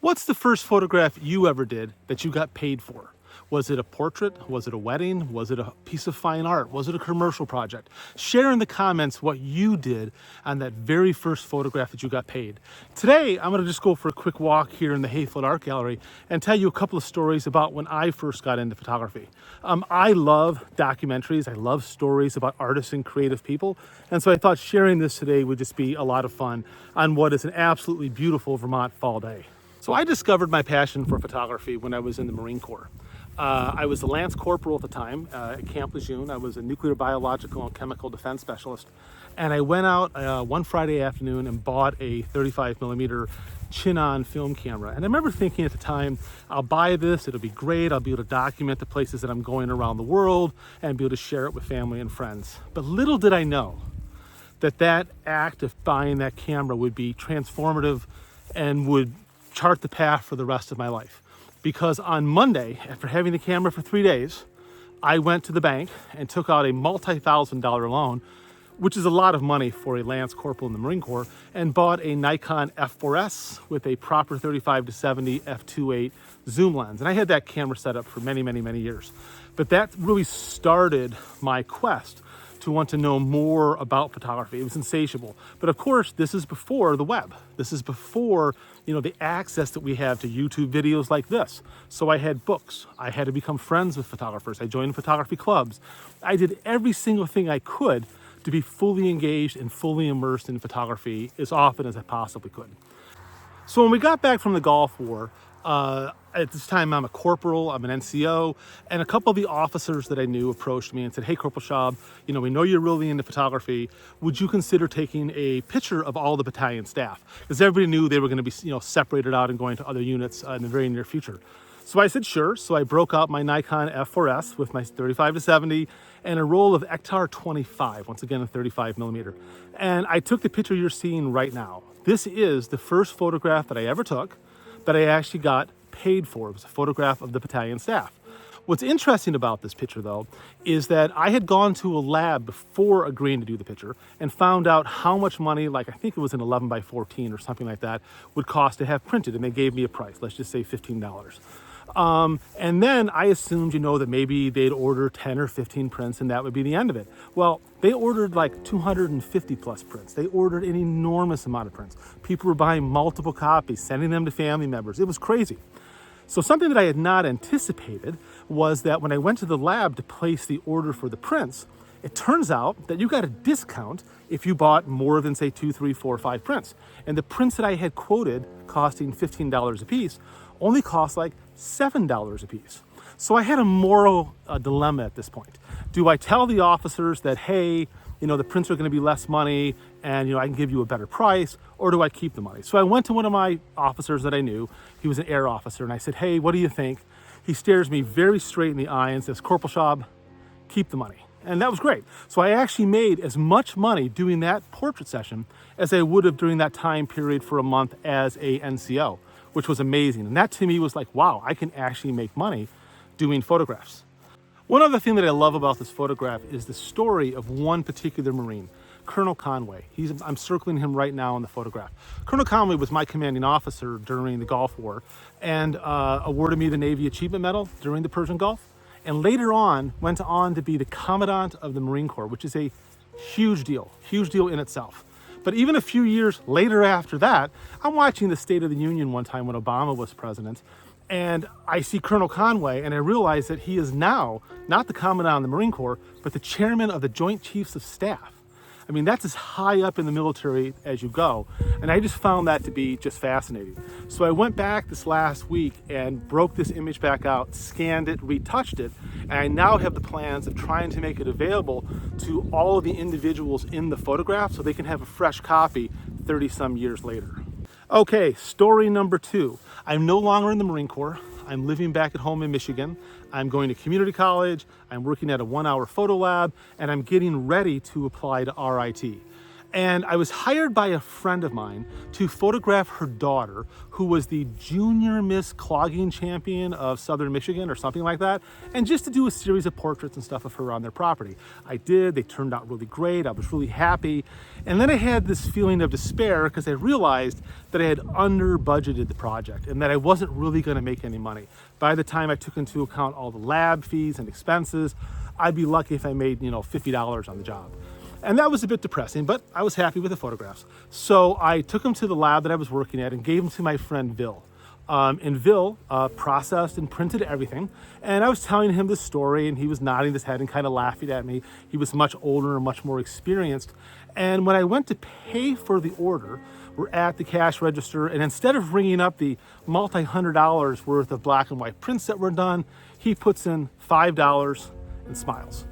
What's the first photograph you ever did that you got paid for? Was it a portrait? Was it a wedding? Was it a piece of fine art? Was it a commercial project? Share in the comments what you did on that very first photograph that you got paid. Today, I'm gonna just go for a quick walk here in the Hayflirt Art Gallery and tell you a couple of stories about when I first got into photography. I love documentaries. I love stories about artists and creative people. And so I thought sharing this today would just be a lot of fun on what is an absolutely beautiful Vermont fall day. So I discovered my passion for photography when I was in the Marine Corps. I was a Lance Corporal at the time at Camp Lejeune. I was a nuclear, biological, and chemical defense specialist. And I went out one Friday afternoon and bought a 35mm chin-on film camera. And I remember thinking at the time, I'll buy this, it'll be great. I'll be able to document the places that I'm going around the world and be able to share it with family and friends. But little did I know that that act of buying that camera would be transformative and would chart the path for the rest of my life. Because on Monday, after having the camera for 3 days, I went to the bank and took out a multi-$1,000 loan, which is a lot of money for a Lance Corporal in the Marine Corps, and bought a Nikon F4S with a proper 35-70 f2.8 zoom lens. And I had that camera set up for many, many, many years. But that really started my quest to want to know more about photography. It was insatiable. But of course, this is before the web. This is before, the access that we have to YouTube videos like this. So I had books. I had to become friends with photographers. I joined photography clubs. I did every single thing I could to be fully engaged and fully immersed in photography as often as I possibly could. So when we got back from the Gulf War, at this time I'm a corporal, I'm an NCO, and a couple of the officers that I knew approached me and said, "Hey, Corporal Schaub, we know you're really into photography. Would you consider taking a picture of all the battalion staff?" Because everybody knew they were going to be, separated out and going to other units in the very near future. So I said, sure. So I broke out my Nikon F4S with my 35-70 and a roll of Ektar 25, once again a 35mm. And I took the picture you're seeing right now. This is the first photograph that I ever took that I actually got paid for. It was a photograph of the battalion staff. What's interesting about this picture, though, is that I had gone to a lab before agreeing to do the picture and found out how much money, like I think it was an 11x14 or something like that, would cost to have printed, and they gave me a price, let's just say $15. And then I assumed, that maybe they'd order 10 or 15 prints and that would be the end of it. Well, they ordered like 250 plus prints. They ordered an enormous amount of prints. People were buying multiple copies, sending them to family members. It was crazy. So something that I had not anticipated was that when I went to the lab to place the order for the prints, it turns out that you got a discount if you bought more than, say, 2, 3, 4, 5 prints. And the prints that I had quoted costing $15 a piece only cost like $7 a piece. So I had a moral dilemma at this point. Do I tell the officers that, hey, the prints are going to be less money and, I can give you a better price, or do I keep the money? So I went to one of my officers that I knew. He was an air officer, and I said, hey, what do you think? He stares me very straight in the eye and says, "Corporal Schaub, keep the money." And that was great. So I actually made as much money doing that portrait session as I would have during that time period for a month as a NCO, which was amazing. And that to me was like, wow, I can actually make money doing photographs. One other thing that I love about this photograph is the story of one particular Marine, Colonel Conway. I'm circling him right now in the photograph. Colonel Conway was my commanding officer during the Gulf War and awarded me the Navy Achievement Medal during the Persian Gulf. And later on, went on to be the Commandant of the Marine Corps, which is a huge deal in itself. But even a few years later after that, I'm watching the State of the Union one time when Obama was president, and I see Colonel Conway, and I realize that he is now not the Commandant of the Marine Corps, but the Chairman of the Joint Chiefs of Staff. I mean, that's as high up in the military as you go. And I just found that to be just fascinating. So I went back this last week and broke this image back out, scanned it, retouched it, and I now have the plans of trying to make it available to all of the individuals in the photograph so they can have a fresh copy 30 some years later. Okay, story number 2. I'm no longer in the Marine Corps. I'm living back at home in Michigan. I'm going to community college. I'm working at a 1-hour photo lab, and I'm getting ready to apply to RIT. And I was hired by a friend of mine to photograph her daughter, who was the junior Miss Clogging champion of Southern Michigan or something like that, and just to do a series of portraits and stuff of her on their property. I did, they turned out really great, I was really happy. And then I had this feeling of despair because I realized that I had under budgeted the project and that I wasn't really gonna make any money. By the time I took into account all the lab fees and expenses, I'd be lucky if I made, $50 on the job. And that was a bit depressing, but I was happy with the photographs. So I took them to the lab that I was working at and gave them to my friend Vil. And Vil processed and printed everything. And I was telling him this story and he was nodding his head and kind of laughing at me. He was much older and much more experienced. And when I went to pay for the order, we're at the cash register, and instead of ringing up the multi-$100 worth of black and white prints that were done, he puts in $5 and smiles.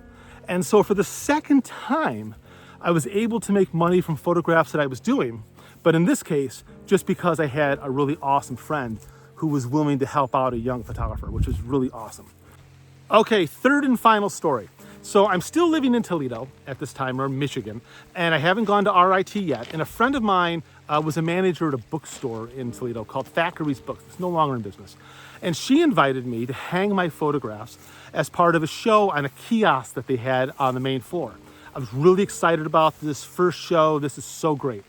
And so for the second time, I was able to make money from photographs that I was doing, but in this case, just because I had a really awesome friend who was willing to help out a young photographer, which was really awesome. Okay, third and final story. So I'm still living in Toledo at this time, or Michigan, and I haven't gone to RIT yet. And a friend of mine was a manager at a bookstore in Toledo called Factory's Books. It's no longer in business. And she invited me to hang my photographs as part of a show on a kiosk that they had on the main floor. I was really excited about this first show. This is so great.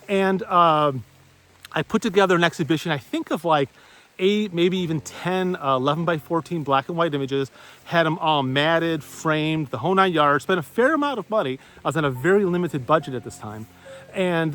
And I put together an exhibition, I think of like 8, maybe even 10, 11 by 14 black and white images, had them all matted, framed, the whole 9 yards, spent a fair amount of money. I was on a very limited budget at this time. And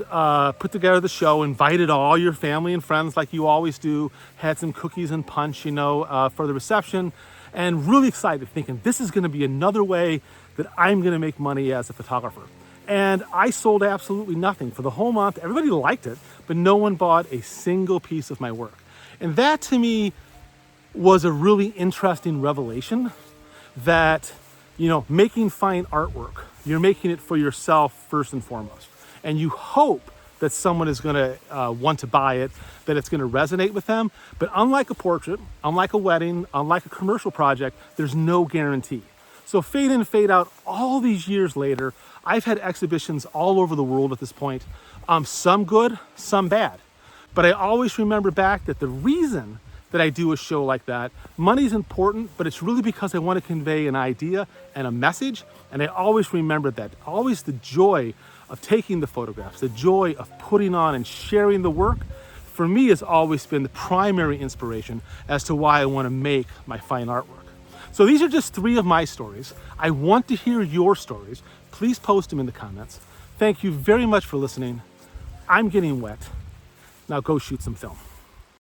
put together the show, invited all your family and friends like you always do, had some cookies and punch, for the reception, and really excited, thinking this is gonna be another way that I'm gonna make money as a photographer. And I sold absolutely nothing for the whole month. Everybody liked it, but no one bought a single piece of my work. And that to me was a really interesting revelation that, making fine artwork, you're making it for yourself first and foremost. And you hope that someone is gonna want to buy it, that it's gonna resonate with them. But unlike a portrait, unlike a wedding, unlike a commercial project, there's no guarantee. So fade in, fade out, all these years later, I've had exhibitions all over the world at this point, some good, some bad. But I always remember back that the reason that I do a show like that, money's important, but it's really because I want to convey an idea and a message. And I always remember that, always the joy of taking the photographs, the joy of putting on and sharing the work, for me has always been the primary inspiration as to why I want to make my fine artwork. So these are just 3 of my stories. I want to hear your stories. Please post them in the comments. Thank you very much for listening. I'm getting wet. Now go shoot some film.